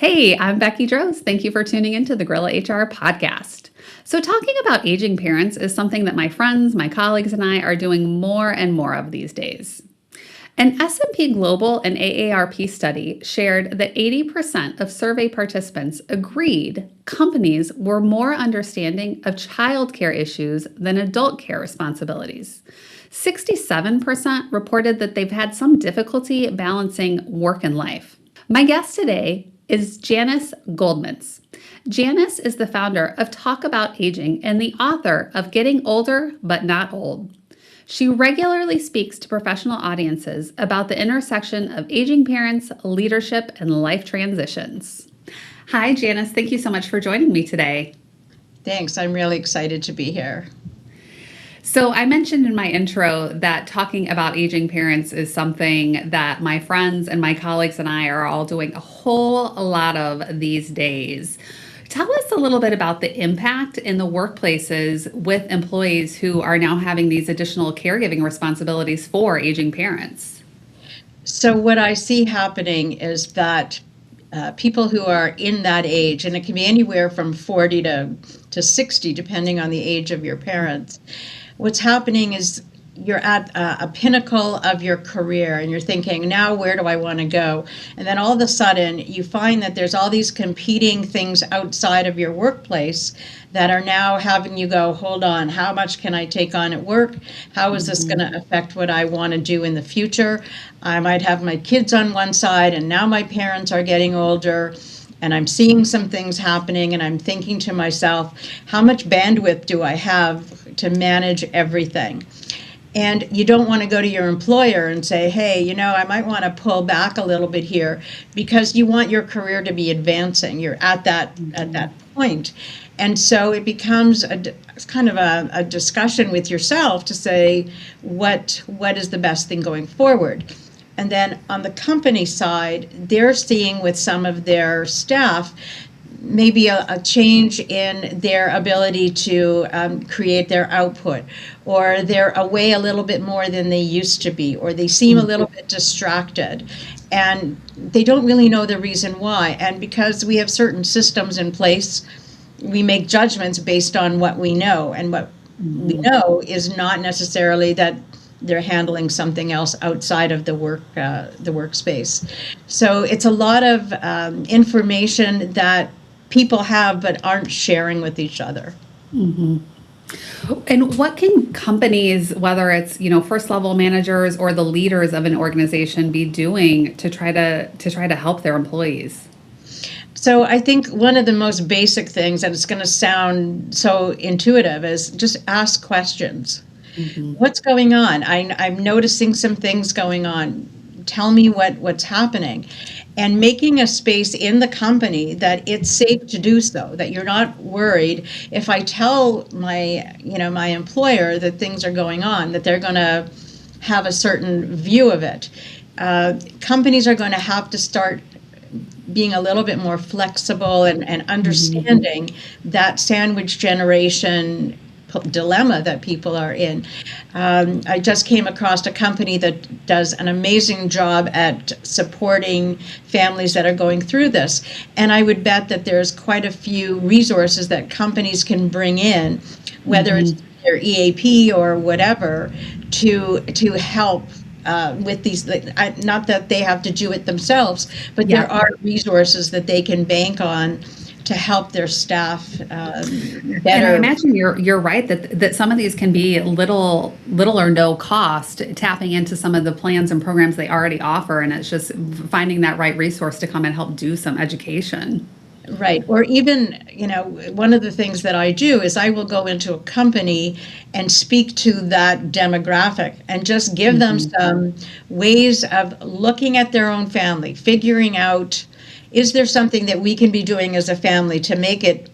Hey, I'm Becky Droz. Thank you for tuning into the Gorilla HR podcast. So, talking about aging parents is something that my friends, my colleagues, and I are doing more and more of these days. An S&P Global and AARP study shared that 80% of survey participants agreed companies were more understanding of childcare issues than adult care responsibilities. 67% reported that they've had some difficulty balancing work and life. My guest today is Janice Goldmintz. Janice is the founder of Talk About Aging and the author of Getting Older But Not Old. She regularly speaks to professional audiences about the intersection of aging parents, leadership, and life transitions. Hi, Janice. Thank you so much for joining me today. Thanks. I'm really excited to be here. So I mentioned in my intro that talking about aging parents is something that my friends and my colleagues and I are all doing a whole lot of these days. Tell us a little bit about the impact in the workplaces with employees who are now having these additional caregiving responsibilities for aging parents. So what I see happening is that people who are in that age, and it can be anywhere from 40 to 60, depending on the age of your parents, what's happening is you're at a pinnacle of your career and you're thinking, now where do I want to go? And then all of a sudden you find that there's all these competing things outside of your workplace that are now having you go, hold on, how much can I take on at work? How is this going to affect what I want to do in the future? I might have my kids on one side and now my parents are getting older. And I'm seeing some things happening and I'm thinking to myself, how much bandwidth do I have to manage everything? And you don't want to go to your employer and say, hey, I might want to pull back a little bit here, because you want your career to be advancing. You're at that point. And so it becomes kind of a discussion with yourself to say, what is the best thing going forward? And then on the company side, they're seeing with some of their staff maybe a change in their ability to create their output, or they're away a little bit more than they used to be, or they seem a little bit distracted. And they don't really know the reason why. And because we have certain systems in place, we make judgments based on what we know. And what we know is not necessarily that they're handling something else outside of the workspace. So it's a lot of information that people have but aren't sharing with each other. Mm-hmm. And what can companies, whether it's first level managers or the leaders of an organization, be doing to try to help their employees? So I think one of the most basic things, and it's going to sound so intuitive, is just ask questions. Mm-hmm. What's going on? I'm noticing some things going on. Tell me what's happening. And making a space in the company that it's safe to do so, that you're not worried if I tell my employer that things are going on, that they're going to have a certain view of it. Companies are going to have to start being a little bit more flexible and understanding that sandwich generation dilemma that people are in. I just came across a company that does an amazing job at supporting families that are going through this. And I would bet that there's quite a few resources that companies can bring in, whether it's their EAP or whatever, to help with these. Not that they have to do it themselves, but there are resources that they can bank on to help their staff better. And I imagine you're right that some of these can be little or no cost, tapping into some of the plans and programs they already offer, and it's just finding that right resource to come and help do some education. Right. Or even, one of the things that I do is I will go into a company and speak to that demographic and just give them some ways of looking at their own family, figuring out, is there something that we can be doing as a family to make it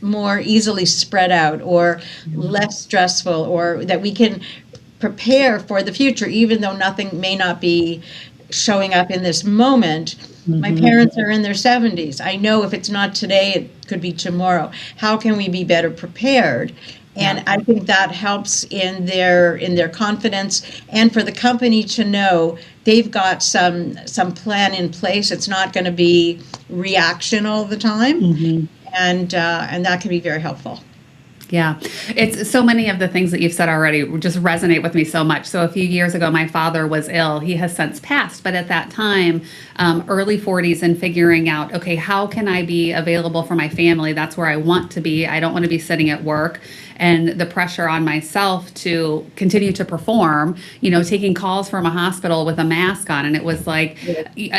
more easily spread out or less stressful, or that we can prepare for the future, even though nothing may not be showing up in this moment. My parents are in their 70s. I know if it's not today, it could be tomorrow. How can we be better prepared? And I think that helps in their confidence, and for the company to know they've got some plan in place. It's not going to be reaction all the time, and that can be very helpful. Yeah, it's so many of the things that you've said already just resonate with me so much. So a few years ago, my father was ill. He has since passed, but at that time, early 40s, and figuring out, okay, how can I be available for my family? That's where I want to be. I don't want to be sitting at work. And the pressure on myself to continue to perform, taking calls from a hospital with a mask on. And it was like,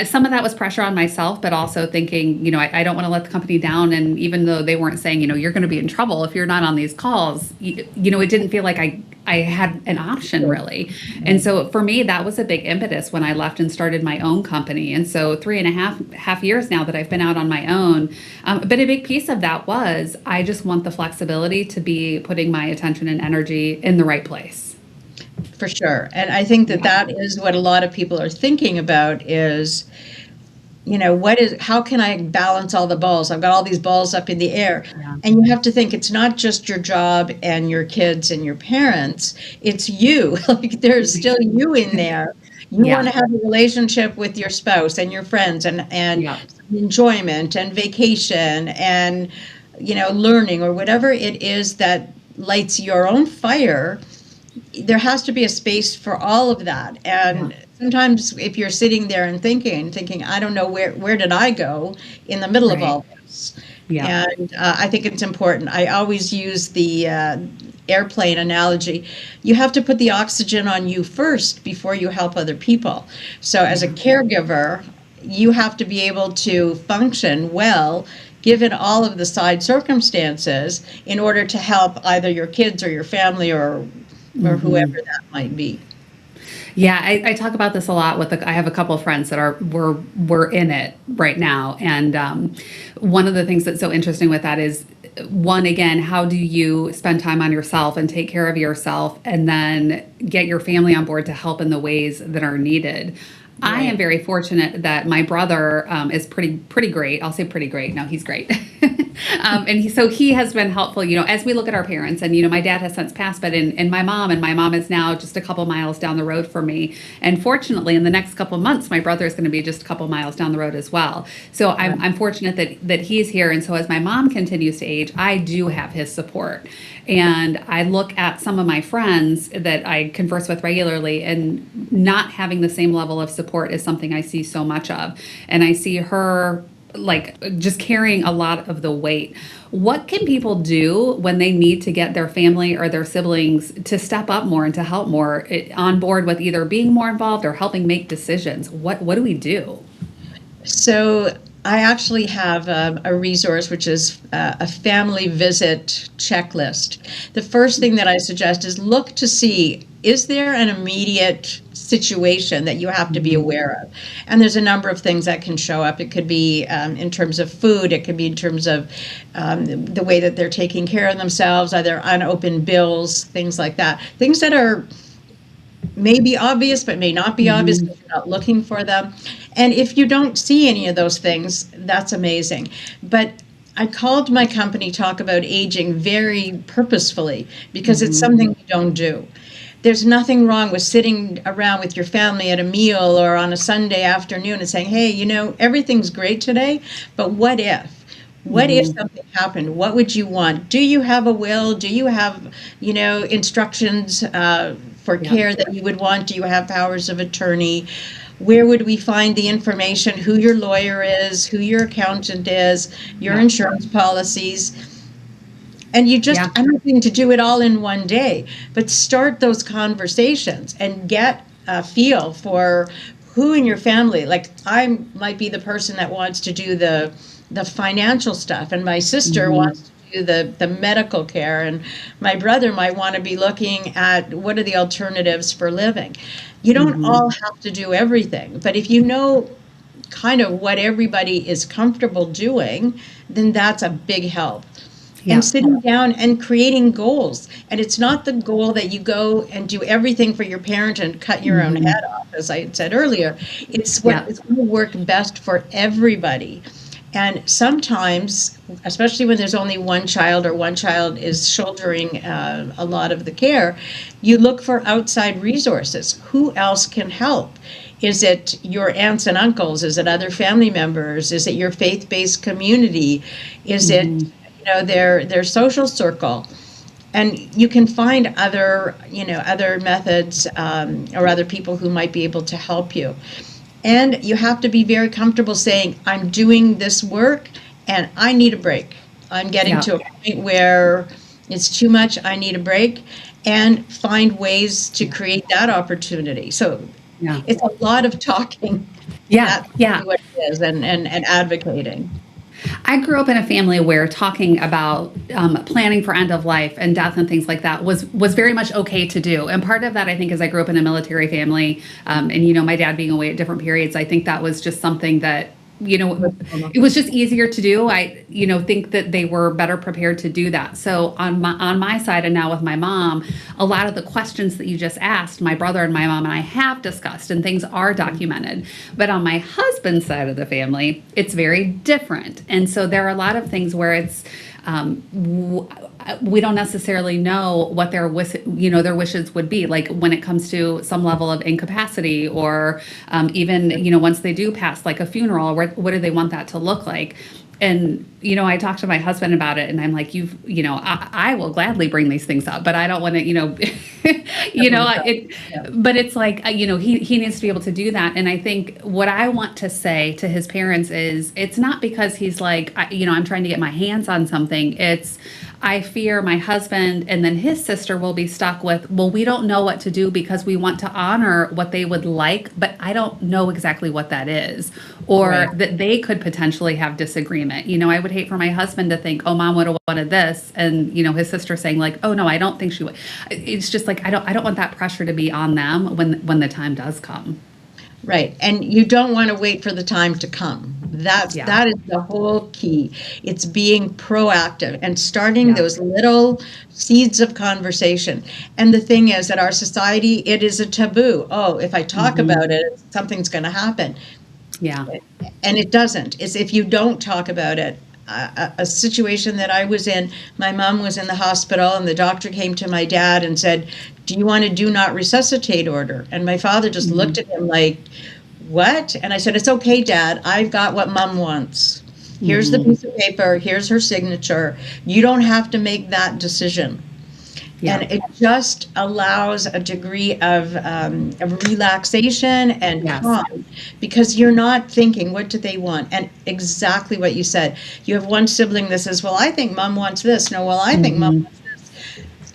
some of that was pressure on myself, but also thinking, I don't want to let the company down. And even though they weren't saying, you're going to be in trouble if you're not on these calls, it didn't feel like I had an option really. And so for me, that was a big impetus when I left and started my own company. And so 3.5 years now that I've been out on my own. But a big piece of that was I just want the flexibility to be putting my attention and energy in the right place. For sure. And I think that is what a lot of people are thinking about is, how can I balance all the balls? I've got all these balls up in the air. Yeah. And you have to think it's not just your job and your kids and your parents, it's you. Like there's still you in there. You want to have a relationship with your spouse and your friends and enjoyment and vacation and, learning or whatever it is that lights your own fire. There has to be a space for all of that. And sometimes if you're sitting there and thinking, I don't know where did I go in the middle of all this. Yeah. And I think it's important. I always use the airplane analogy. You have to put the oxygen on you first before you help other people. So as a caregiver, you have to be able to function well given all of the side circumstances in order to help either your kids or your family or whoever that might be. Yeah, I talk about this a lot with I have a couple of friends that we're in it right now. And one of the things that's so interesting with that is, one, again, how do you spend time on yourself and take care of yourself and then get your family on board to help in the ways that are needed? Right. I am very fortunate that my brother is pretty great. I'll say pretty great. No, he's great. And he has been helpful, as we look at our parents. And, my dad has since passed, but and my mom is now just a couple miles down the road from me. And fortunately, in the next couple of months, my brother is going to be just a couple miles down the road as well. So I'm fortunate that he's here. And so as my mom continues to age, I do have his support. And I look at some of my friends that I converse with regularly, and not having the same level of support is something I see so much of. And I see her just carrying a lot of the weight. What can people do when they need to get their family or their siblings to step up more and to help more on board with either being more involved or helping make decisions? What do we do? So I actually have a resource, which is a family visit checklist. The first thing that I suggest is look to see, is there an immediate situation that you have to be aware of? And there's a number of things that can show up. It could be in terms of food. It could be in terms of the way that they're taking care of themselves, either unopened bills, things like that. Things that are may be obvious, but may not be obvious if you're not looking for them. And if you don't see any of those things, that's amazing. But I called my company Talk About Aging very purposefully because it's something we don't do. There's nothing wrong with sitting around with your family at a meal or on a Sunday afternoon and saying, hey, everything's great today, but what if? What if something happened? What would you want? Do you have a will? Do you have, instructions for care that you would want? Do you have powers of attorney? Where would we find the information? Who your lawyer is, who your accountant is, your insurance policies. And you just, I'm not going to do it all in one day, but start those conversations and get a feel for who in your family. Like I might be the person that wants to do the financial stuff, and my sister wants to do the medical care, and my brother might want to be looking at what are the alternatives for living. You don't all have to do everything, but if you know kind of what everybody is comfortable doing, then that's a big help. And sitting down and creating goals. And it's not the goal that you go and do everything for your parent and cut your own head off, as I had said earlier. It's what is going to work best for everybody. And sometimes, especially when there's only one child or one child is shouldering a lot of the care, you look for outside resources. Who else can help? Is it your aunts and uncles? Is it other family members? Is it your faith-based community? Is it, their social circle? And you can find other methods or other people who might be able to help you. And you have to be very comfortable saying, I'm doing this work and I need a break. I'm getting to a point where it's too much. I need a break, and find ways to create that opportunity. So it's a lot of talking. That's what it is, and advocating. I grew up in a family where talking about planning for end of life and death and things like that was very much okay to do. And part of that, I think, is I grew up in a military family, and my dad being away at different periods, I think that was just something that it was just easier to do. I think that they were better prepared to do that. So on my side, and now with my mom, a lot of the questions that you just asked, my brother and my mom and I have discussed, and things are documented. But on my husband's side of the family, it's very different. And so there are a lot of things where it's we don't necessarily know what their wishes would be, like when it comes to some level of incapacity, or even once they do pass, like a funeral, what do they want that to look like? And I talked to my husband about it, and I'm like, I will gladly bring these things up, but I don't want to, but it's like, he needs to be able to do that. And I think what I want to say to his parents is, it's not because he's like, I'm trying to get my hands on something. It's, I fear my husband and then his sister will be stuck with, well, we don't know what to do because we want to honor what they would like, but I don't know exactly what that is, or that they could potentially have disagreement. I would hate for my husband to think, oh, mom would have wanted this, and his sister saying like, oh no, I don't think she would. It's just like, I don't want that pressure to be on them when the time does come. Right. And you don't want to wait for the time to come. That is the whole key. It's being proactive and starting those little seeds of conversation. And the thing is that our society, it is a taboo. Oh, if I talk about it, something's going to happen. Yeah. And it doesn't. It's if you don't talk about it. A situation that I was in, my mom was in the hospital, and the doctor came to my dad and said, do you want a do not resuscitate order? And my father just looked at him like, what? And I said, it's okay, Dad. I've got what Mom wants. Here's the piece of paper. Here's her signature. You don't have to make that decision. Yeah. And it just allows a degree of relaxation and calm, because you're not thinking, what do they want? And exactly what you said. You have one sibling that says, well, I think Mom wants this. No, well, I think Mom wants this.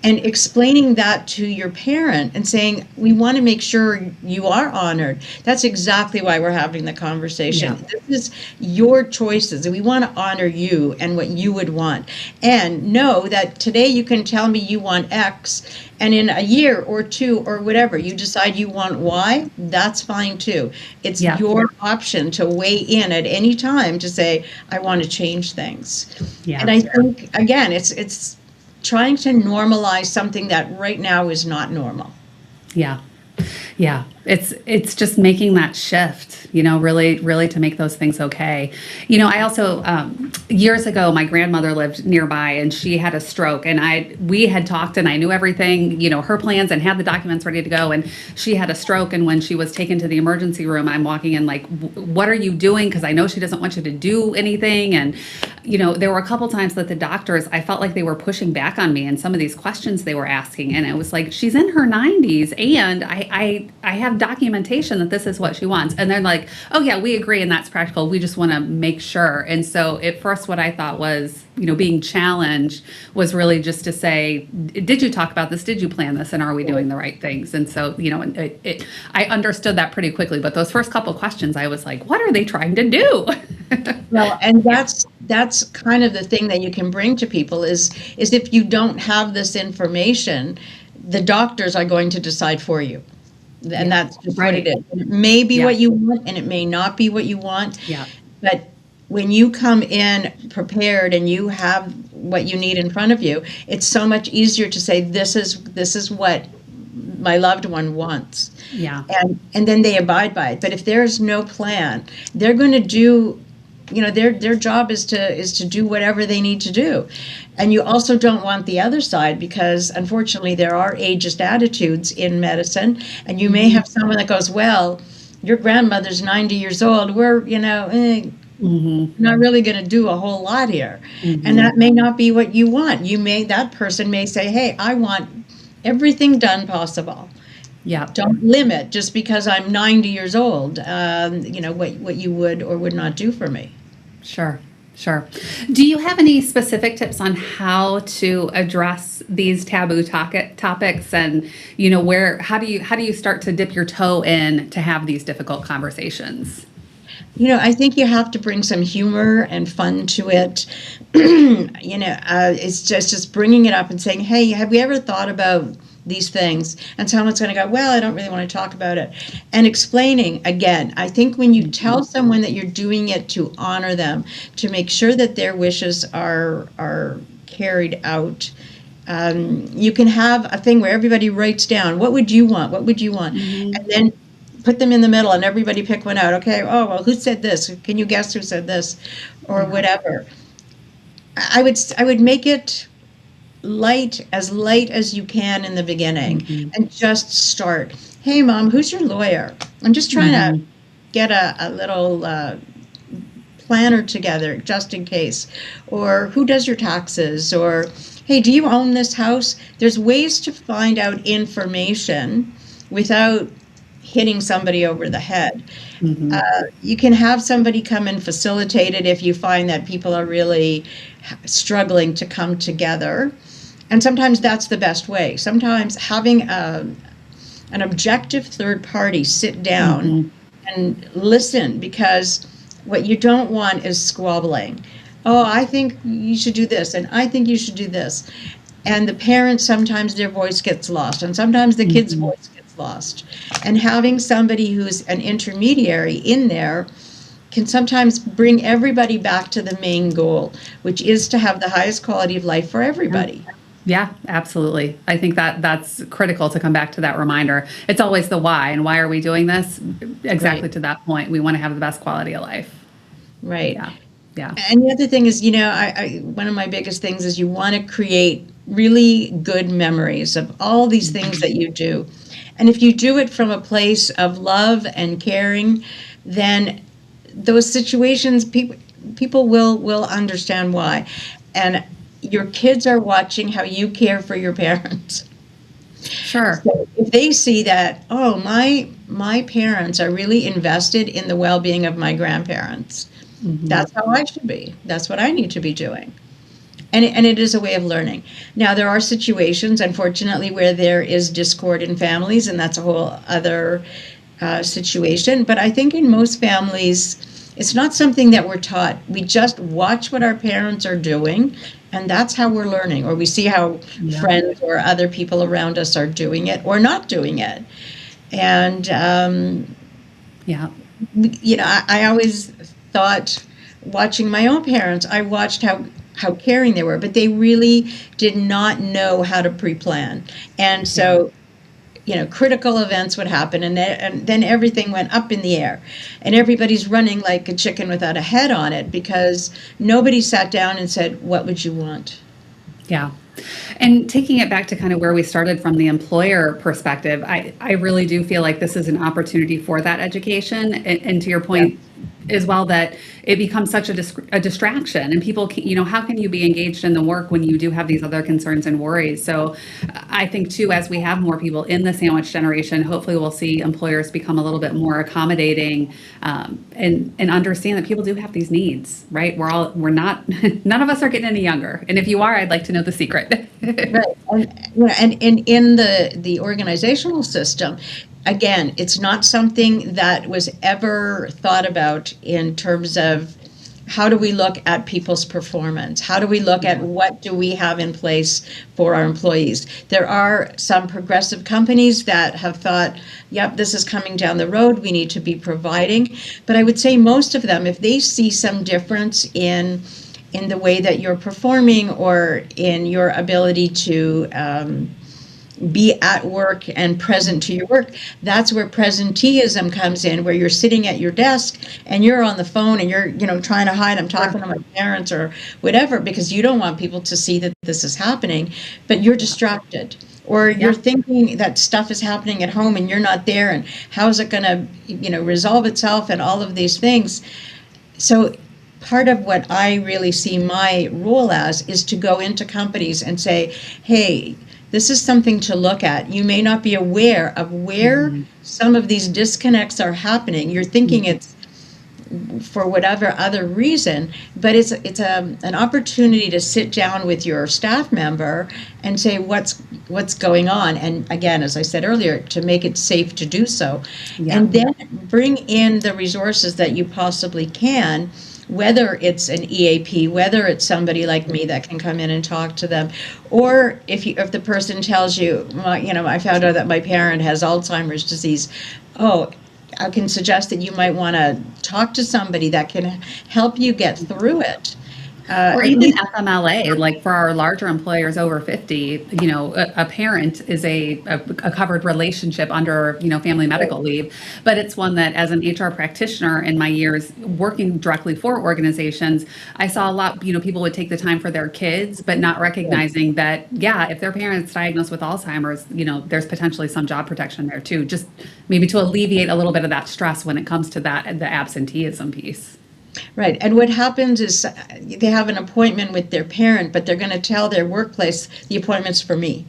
And explaining that to your parent and saying, we want to make sure you are honored. That's exactly why we're having the conversation. Yeah. This is your choices, and we want to honor you and what you would want. And know that today you can tell me you want X, and in a year or two or whatever, you decide you want Y, that's fine too. It's your option to weigh in at any time to say, I want to change things. Yeah. And I think, again, it's trying to normalize something that right now is not normal. Yeah. Yeah. It's just making that shift, really to make those things okay. I also, years ago, my grandmother lived nearby, and she had a stroke, and we had talked, and I knew everything, her plans, and had the documents ready to go. And she had a stroke. And when she was taken to the emergency room, I'm walking in like, what are you doing? Because I know she doesn't want you to do anything. And, there were a couple times that the doctors, I felt like they were pushing back on me and some of these questions they were asking. And it was like, she's in her 90s, and I have documentation that this is what she wants. And they're like, oh yeah, we agree, and that's practical. We just want to make sure. And so at first what I thought was, being challenged was really just to say, did you talk about this? Did you plan this? And are we doing the right things? And so, I understood that pretty quickly. But those first couple questions, I was like, what are they trying to do? Well, and that's kind of the thing that you can bring to people is if you don't have this information, the doctors are going to decide for you. And that's just what it is. It may be what you want, and it may not be what you want. Yeah. But when you come in prepared and you have what you need in front of you, it's so much easier to say, this is what my loved one wants. Yeah. And then they abide by it. But if there's no plan, they're going to do their job is to do whatever they need to do. And you also don't want the other side, because unfortunately there are ageist attitudes in medicine, and you may have someone that goes, well, your grandmother's 90 years old, we're not really going to do a whole lot here. And that may not be what you want. That person may say, hey, I want everything done possible. Yeah. Don't limit just because I'm 90 years old, what you would or would not do for me. Sure. Do you have any specific tips on how to address these taboo topics, and how do you start to dip your toe in to have these difficult conversations? I think you have to bring some humor and fun to it. It's just bringing it up and saying, hey, have we ever thought about these things? And someone's going to go, well, I don't really want to talk about it. And explaining, again, I think when you tell someone that you're doing it to honor them, to make sure that their wishes are carried out, you can have a thing where everybody writes down, what would you want? What would you want? And then put them in the middle and everybody pick one out. Okay, oh, well, who said this? Can you guess who said this? Or whatever. I would make it light as you can in the beginning, and just start. Hey, Mom, who's your lawyer? I'm just trying to get a little planner together just in case. Or who does your taxes? Or, hey, do you own this house? There's ways to find out information without hitting somebody over the head. You can have somebody come and facilitate it if you find that people are really struggling to come together. And sometimes that's the best way. Sometimes having an objective third party sit down and listen, because what you don't want is squabbling. Oh, I think you should do this, and I think you should do this. And the parents, sometimes their voice gets lost, and sometimes the kid's voice gets lost. And having somebody who's an intermediary in there can sometimes bring everybody back to the main goal, which is to have the highest quality of life for everybody. Yeah, absolutely. I think that's critical to come back to that reminder. It's always the why, and why are we doing this? Exactly to that point. We want to have the best quality of life. Right. Yeah. And the other thing is, one of my biggest things is you want to create really good memories of all these things that you do. And if you do it from a place of love and caring, then those situations, people will understand why. And your kids are watching how you care for your parents. Sure. So if they see that, oh, my parents are really invested in the well-being of my grandparents, that's how I should be. That's what I need to be doing. And it is a way of learning. Now, there are situations, unfortunately, where there is discord in families, and that's a whole other situation. But I think in most families, it's not something that we're taught. We just watch what our parents are doing, and that's how we're learning. Or we see how friends or other people around us are doing it or not doing it. And, I always thought, watching my own parents, I watched how caring they were, but they really did not know how to pre-plan. And so, critical events would happen, and then everything went up in the air, and everybody's running like a chicken without a head on it, because nobody sat down and said, what would you want? Yeah. And taking it back to kind of where we started from the employer perspective, I really do feel like this is an opportunity for that education. And to your point as well, that it becomes such a distraction, and people, how can you be engaged in the work when you do have these other concerns and worries? So I think too, as we have more people in the sandwich generation, hopefully we'll see employers become a little bit more accommodating, and understand that people do have these needs, right? We're not, none of us are getting any younger. And if you are, I'd like to know the secret. Right. And in the organizational system, again, it's not something that was ever thought about in terms of how do we look at people's performance? How do we look at what do we have in place for our employees? There are some progressive companies that have thought, yep, this is coming down the road, we need to be providing. But I would say most of them, if they see some difference in the way that you're performing or in your ability to be at work and present to your work. That's where presenteeism comes in, where you're sitting at your desk and you're on the phone and you're, trying to hide, I'm talking to my parents or whatever, because you don't want people to see that this is happening, but you're distracted. Or you're thinking that stuff is happening at home and you're not there, and how is it going to, resolve itself, and all of these things. So part of what I really see my role as is to go into companies and say, hey, this is something to look at. You may not be aware of where some of these disconnects are happening. You're thinking it's for whatever other reason, but it's an opportunity to sit down with your staff member and say what's going on. And again, as I said earlier, to make it safe to do so. And then bring in the resources that you possibly can, whether it's an EAP, whether it's somebody like me that can come in and talk to them, or if the person tells you, well, I found out that my parent has Alzheimer's disease. Oh, I can suggest that you might want to talk to somebody that can help you get through it. Or even FMLA, like for our larger employers over 50, a parent is a covered relationship under, family medical leave. But it's one that, as an HR practitioner in my years working directly for organizations, I saw a lot, people would take the time for their kids, but not recognizing that, if their parent's diagnosed with Alzheimer's, there's potentially some job protection there too, just maybe to alleviate a little bit of that stress when it comes to that, the absenteeism piece. Right. And what happens is they have an appointment with their parent, but they're going to tell their workplace the appointment's for me,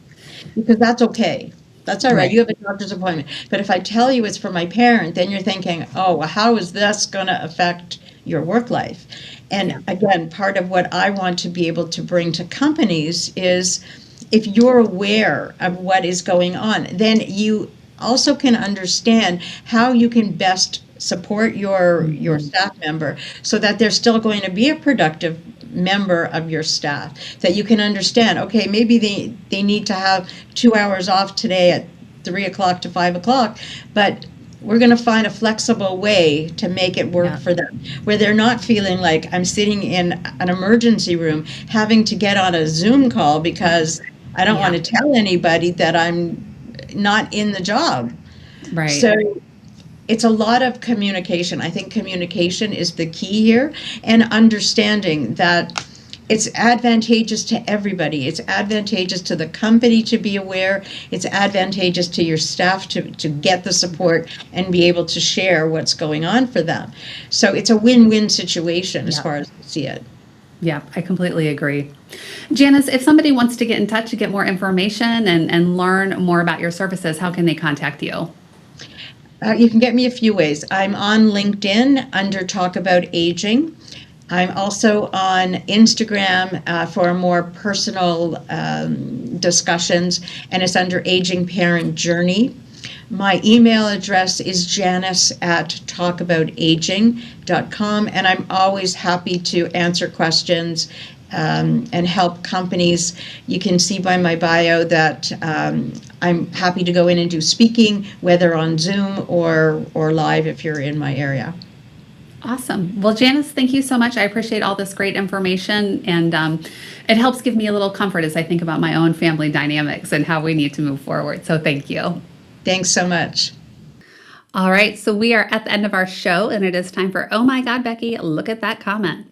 because that's okay. That's all right. You have a doctor's appointment. But if I tell you it's for my parent, then you're thinking, oh, well, how is this going to affect your work life? And again, part of what I want to be able to bring to companies is, if you're aware of what is going on, then you also can understand how you can best support your staff member so that they're still going to be a productive member of your staff, that you can understand, okay, maybe they need to have 2 hours off today at 3 o'clock to 5 o'clock, but we're going to find a flexible way to make it work for them, where they're not feeling like I'm sitting in an emergency room having to get on a Zoom call because I don't want to tell anybody that I'm not in the job. Right. So it's a lot of communication. I think communication is the key here, and understanding that it's advantageous to everybody. It's advantageous to the company to be aware. It's advantageous to your staff to get the support and be able to share what's going on for them. So it's a win-win situation as far as I see it. Yeah, I completely agree. Janice, if somebody wants to get in touch to get more information and learn more about your services, how can they contact you? You can get me a few ways. I'm on LinkedIn under Talk About Aging. I'm also on Instagram for more personal discussions, and it's under Aging Parent Journey. My email address is janice@talkaboutaging.com, and I'm always happy to answer questions and help companies. You can see by my bio that I'm happy to go in and do speaking, whether on Zoom or live if you're in my area. Awesome. Well, Janice, thank you so much. I appreciate all this great information, and it helps give me a little comfort as I think about my own family dynamics and how we need to move forward. So thank you. Thanks so much. All right, so we are at the end of our show, and it is time for, oh my God, Becky, look at that comment.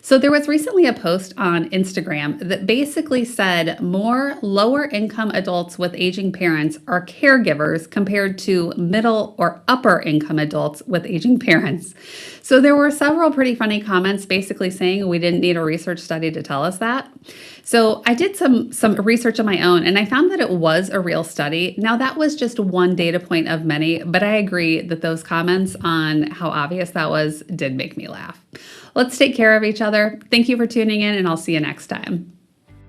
So there was recently a post on Instagram that basically said more lower income adults with aging parents are caregivers compared to middle or upper income adults with aging parents. So there were several pretty funny comments basically saying we didn't need a research study to tell us that. So I did some research on my own, and I found that it was a real study. Now, that was just one data point of many, but I agree that those comments on how obvious that was did make me laugh. Let's take care of each other. Thank you for tuning in, and I'll see you next time.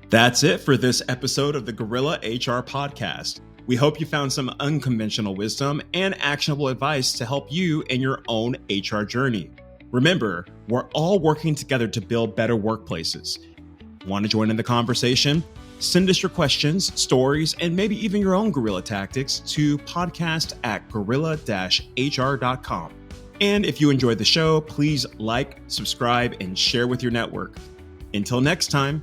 That's it for this episode of the Gorilla HR Podcast. We hope you found some unconventional wisdom and actionable advice to help you in your own HR journey. Remember, we're all working together to build better workplaces. Want to join in the conversation? Send us your questions, stories, and maybe even your own guerrilla tactics to podcast@gorilla-hr.com. And if you enjoyed the show, please like, subscribe, and share with your network. Until next time,